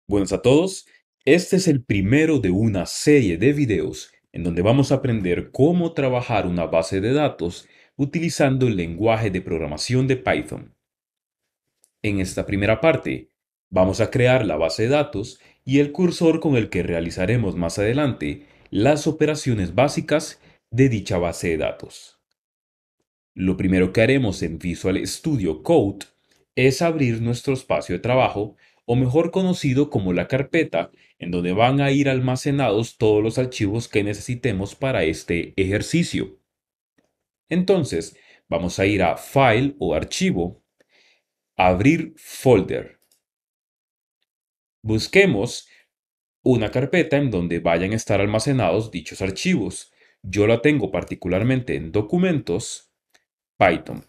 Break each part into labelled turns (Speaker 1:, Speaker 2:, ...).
Speaker 1: Buenas a todos. Este es el primero de una serie de videos en donde vamos a aprender cómo trabajar una base de datos utilizando el lenguaje de programación de Python. En esta primera parte, vamos a crear la base de datos y el cursor con el que realizaremos más adelante las operaciones básicas de dicha base de datos. Lo primero que haremos en Visual Studio Code es abrir nuestro espacio de trabajo, o mejor conocido como la carpeta, en donde van a ir almacenados todos los archivos que necesitemos para este ejercicio. Entonces, vamos a ir a File o Archivo, Abrir Folder. Busquemos una carpeta en donde vayan a estar almacenados dichos archivos. Yo la tengo particularmente en Documentos, Python.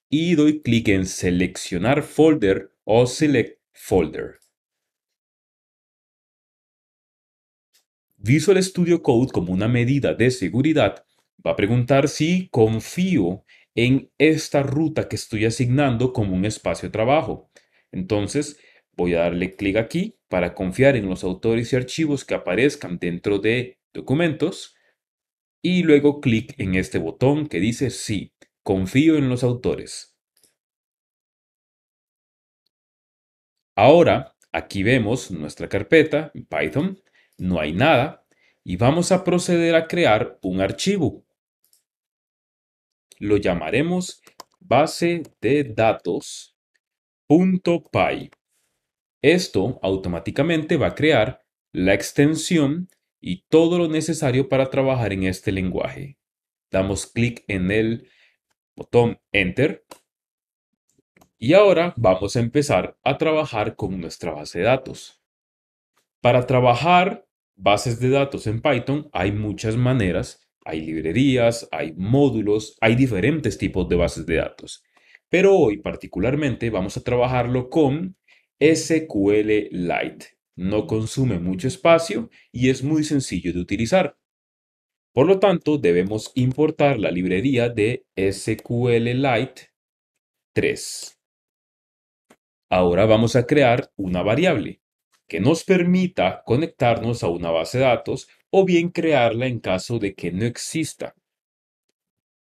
Speaker 1: Y doy clic en Seleccionar Folder o Select Folder. Visual Studio Code, como una medida de seguridad, va a preguntar si confío en esta ruta que estoy asignando como un espacio de trabajo. Entonces voy a darle clic aquí para confiar en los autores y archivos que aparezcan dentro de Documentos y luego clic en este botón que dice sí, confío en los autores. Ahora, aquí vemos nuestra carpeta en Python, no hay nada, y vamos a proceder a crear un archivo. Lo llamaremos base de datos.py. Esto automáticamente va a crear la extensión y todo lo necesario para trabajar en este lenguaje. Damos clic en el botón Enter. Y ahora vamos a empezar a trabajar con nuestra base de datos. Para trabajar bases de datos en Python hay muchas maneras, hay librerías, hay módulos, hay diferentes tipos de bases de datos. Pero hoy particularmente vamos a trabajarlo con SQLite. No consume mucho espacio y es muy sencillo de utilizar. Por lo tanto, debemos importar la librería de SQLite 3. Ahora vamos a crear una variable que nos permita conectarnos a una base de datos o bien crearla en caso de que no exista.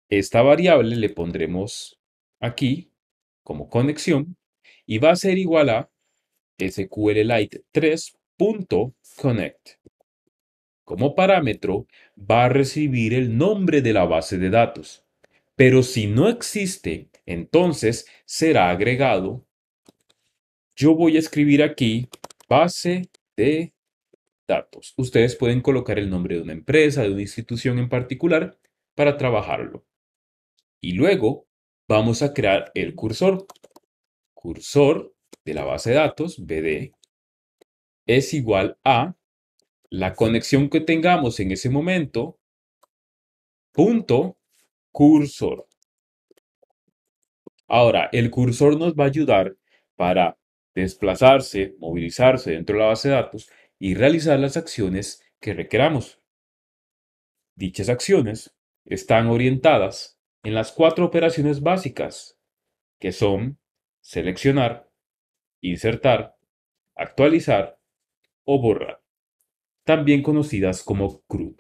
Speaker 1: Esta variable le pondremos aquí como conexión y va a ser igual a SQLite3.connect. Como parámetro va a recibir el nombre de la base de datos, pero si no existe, entonces será agregado. Yo voy a escribir aquí base de datos. Ustedes pueden colocar el nombre de una empresa, de una institución en particular para trabajarlo. Y luego vamos a crear el cursor. Cursor de la base de datos, BD, es igual a la conexión que tengamos en ese momento, punto cursor. Ahora, el cursor nos va a ayudar para desplazarse, movilizarse dentro de la base de datos y realizar las acciones que requeramos. Dichas acciones están orientadas en las 4 operaciones básicas, que son seleccionar, insertar, actualizar o borrar, también conocidas como CRUD.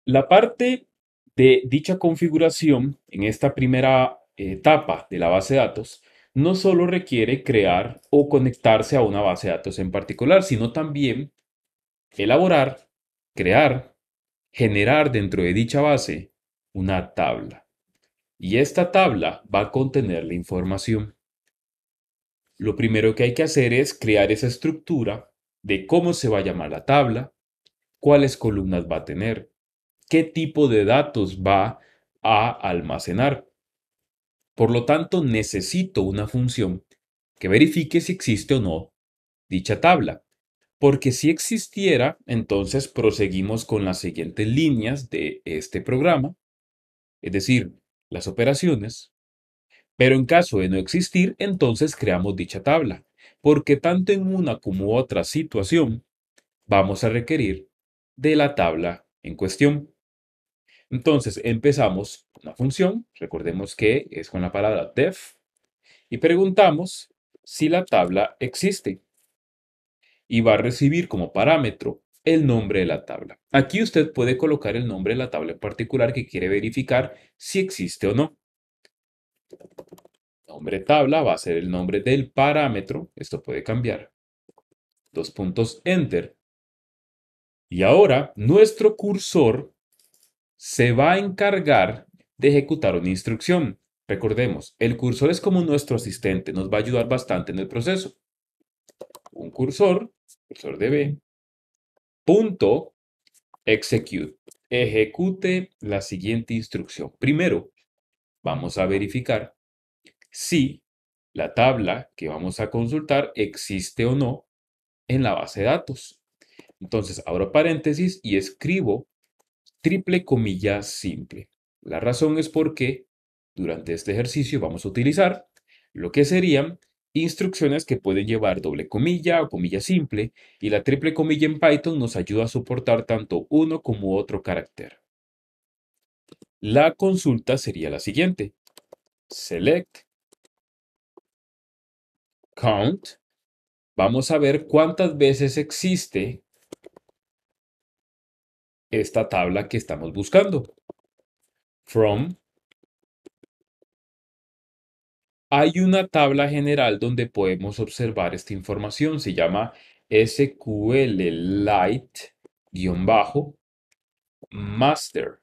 Speaker 1: La parte de dicha configuración en esta primera etapa de la base de datos no solo requiere crear o conectarse a una base de datos en particular, sino también elaborar, crear, generar dentro de dicha base una tabla. Y esta tabla va a contener la información. Lo primero que hay que hacer es crear esa estructura de cómo se va a llamar la tabla, cuáles columnas va a tener, qué tipo de datos va a almacenar. Por lo tanto, necesito una función que verifique si existe o no dicha tabla. Porque si existiera, entonces proseguimos con las siguientes líneas de este programa, es decir, las operaciones. Pero en caso de no existir, entonces creamos dicha tabla, porque tanto en una como otra situación vamos a requerir de la tabla en cuestión. Entonces empezamos una función, recordemos que es con la palabra def, y preguntamos si la tabla existe y va a recibir como parámetro el nombre de la tabla. Aquí usted puede colocar el nombre de la tabla en particular que quiere verificar si existe o no. Nombre tabla va a ser el nombre del parámetro. Esto puede cambiar. Dos puntos, enter. Y ahora nuestro cursor se va a encargar de ejecutar una instrucción. Recordemos, el cursor es como nuestro asistente, nos va a ayudar bastante en el proceso. Un cursor de B, punto execute. Ejecute la siguiente instrucción. Primero, vamos a verificar si la tabla que vamos a consultar existe o no en la base de datos. Entonces, abro paréntesis y escribo triple comilla simple. La razón es porque durante este ejercicio vamos a utilizar lo que serían instrucciones que pueden llevar doble comilla o comilla simple, y la triple comilla en Python nos ayuda a soportar tanto uno como otro carácter. La consulta sería la siguiente. Select count. Vamos a ver cuántas veces existe esta tabla que estamos buscando. From. Hay una tabla general donde podemos observar esta información. Se llama SQLite-master,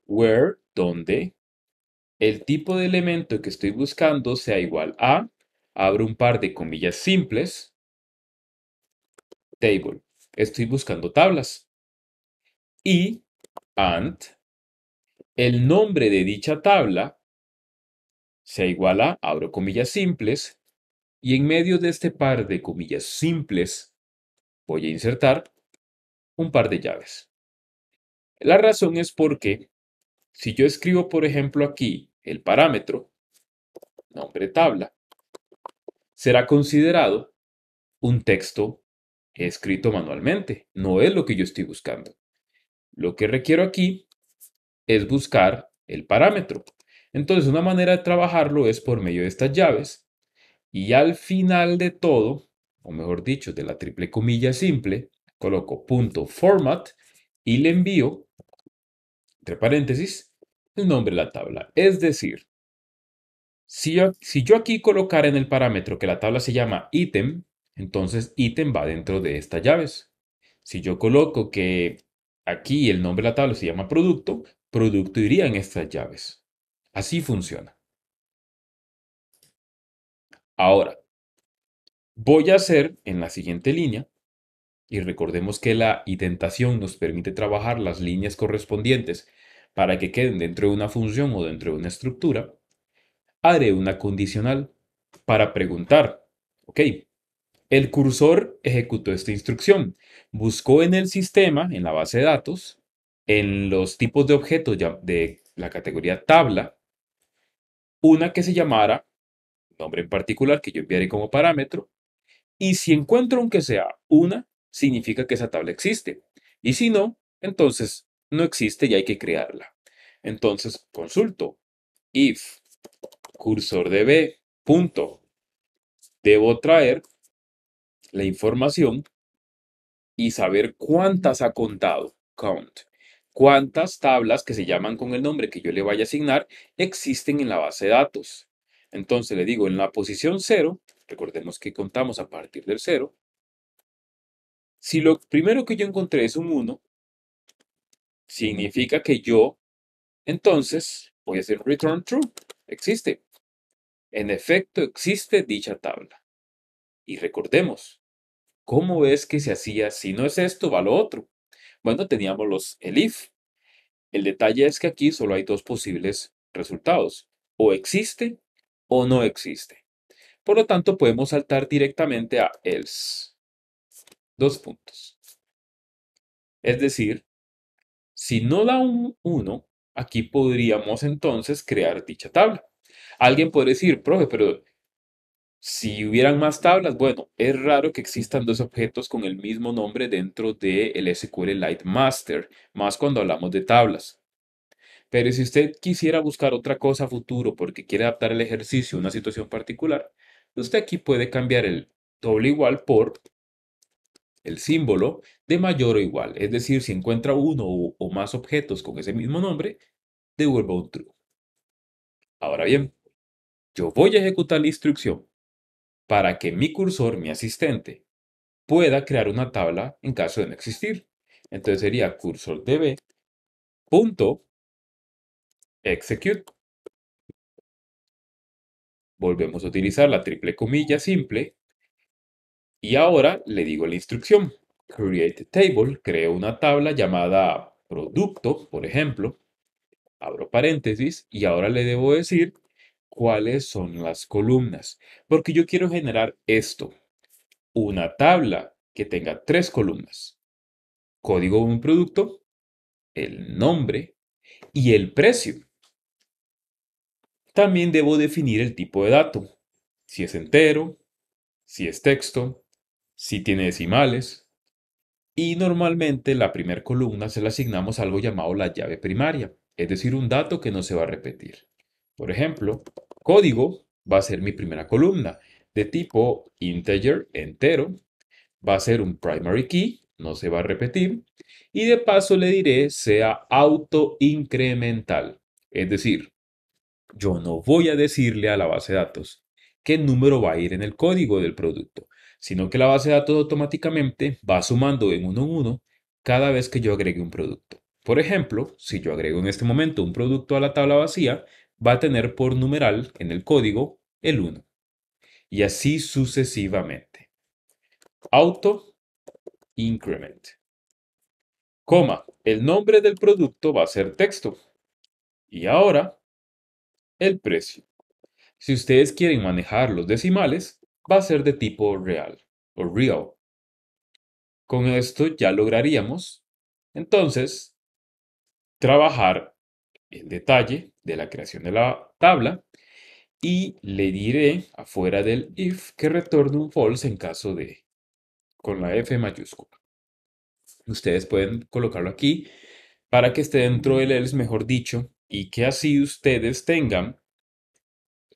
Speaker 1: where, donde el tipo de elemento que estoy buscando sea igual a, abro un par de comillas simples, table. Estoy buscando tablas. Y, and, el nombre de dicha tabla sea igual a, abro comillas simples, y en medio de este par de comillas simples voy a insertar un par de llaves. La razón es porque si yo escribo, por ejemplo, aquí el parámetro, nombre tabla, será considerado un texto escrito manualmente. No es lo que yo estoy buscando. Lo que requiero aquí es buscar el parámetro. Entonces, una manera de trabajarlo es por medio de estas llaves. Y al final de todo, o mejor dicho, de la triple comilla simple, coloco punto format y le envío, entre paréntesis, el nombre de la tabla. Es decir, si yo aquí colocara en el parámetro que la tabla se llama ítem, entonces ítem va dentro de estas llaves. Si yo coloco que aquí el nombre de la tabla se llama producto, producto iría en estas llaves. Así funciona. Ahora, voy a hacer en la siguiente línea, y recordemos que la indentación nos permite trabajar las líneas correspondientes para que queden dentro de una función o dentro de una estructura, haré una condicional para preguntar, ok, el cursor ejecutó esta instrucción, buscó en el sistema, en la base de datos, en los tipos de objetos de la categoría tabla, una que se llamara nombre en particular que yo enviaré como parámetro, y si encuentro aunque sea una, significa que esa tabla existe, y si no, entonces no existe y hay que crearla. Entonces consulto if cursor de b punto, debo traer la información y saber cuántas ha contado, count, cuántas tablas que se llaman con el nombre que yo le vaya a asignar existen en la base de datos. Entonces le digo, en la posición 0, recordemos que contamos a partir del 0, si lo primero que yo encontré es un 1, significa que yo, entonces, voy a hacer return true, existe. En efecto, existe dicha tabla. Y recordemos, ¿cómo es que se hacía? Si no es esto, va lo otro. Bueno, teníamos el if. El detalle es que aquí solo hay dos posibles resultados. O existe o no existe. Por lo tanto, podemos saltar directamente a else. Dos puntos. Es decir, si no da un 1, aquí podríamos entonces crear dicha tabla. Alguien puede decir, profe, pero si hubieran más tablas, bueno, es raro que existan dos objetos con el mismo nombre dentro del SQLite Master, más cuando hablamos de tablas. Pero si usted quisiera buscar otra cosa a futuro porque quiere adaptar el ejercicio a una situación particular, usted aquí puede cambiar el doble igual por el símbolo de mayor o igual. Es decir, si encuentra uno o más objetos con ese mismo nombre, devuelva un true. Ahora bien, yo voy a ejecutar la instrucción para que mi cursor, mi asistente, pueda crear una tabla en caso de no existir. Entonces sería cursor db.execute. Volvemos a utilizar la triple comilla simple y ahora le digo la instrucción. Create table, creo una tabla llamada producto, por ejemplo. Abro paréntesis y ahora le debo decir cuáles son las columnas. Porque yo quiero generar esto, una tabla que tenga 3 columnas. Código de un producto, el nombre y el precio. También debo definir el tipo de dato, si es entero, si es texto, si tiene decimales. Y normalmente la primera columna se la asignamos a algo llamado la llave primaria, es decir, un dato que no se va a repetir. Por ejemplo, código va a ser mi primera columna de tipo integer, entero, va a ser un primary key, no se va a repetir, y de paso le diré sea autoincremental, es decir, yo no voy a decirle a la base de datos qué número va a ir en el código del producto, sino que la base de datos automáticamente va sumando en uno cada vez que yo agregue un producto. Por ejemplo, si yo agrego en este momento un producto a la tabla vacía, va a tener por numeral en el código el 1. Y así sucesivamente. Auto increment. Coma, el nombre del producto va a ser texto. Y ahora, el precio. Si ustedes quieren manejar los decimales, va a ser de tipo real o real. Con esto ya lograríamos, entonces, trabajar el detalle de la creación de la tabla y le diré afuera del if que retorne un false en caso de con la F mayúscula. Ustedes pueden colocarlo aquí para que esté dentro del else, mejor dicho, y que así ustedes tengan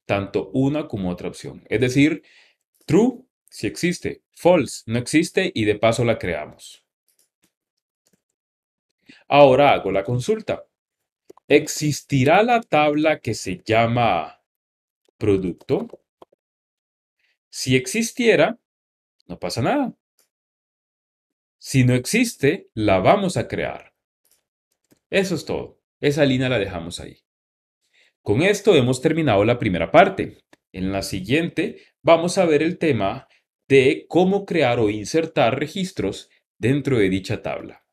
Speaker 1: tanto una como otra opción. Es decir, true si existe, false no existe y de paso la creamos. Ahora hago la consulta. ¿Existirá la tabla que se llama producto? Si existiera, no pasa nada. Si no existe, la vamos a crear. Eso es todo. Esa línea la dejamos ahí. Con esto hemos terminado la primera parte. En la siguiente vamos a ver el tema de cómo crear o insertar registros dentro de dicha tabla.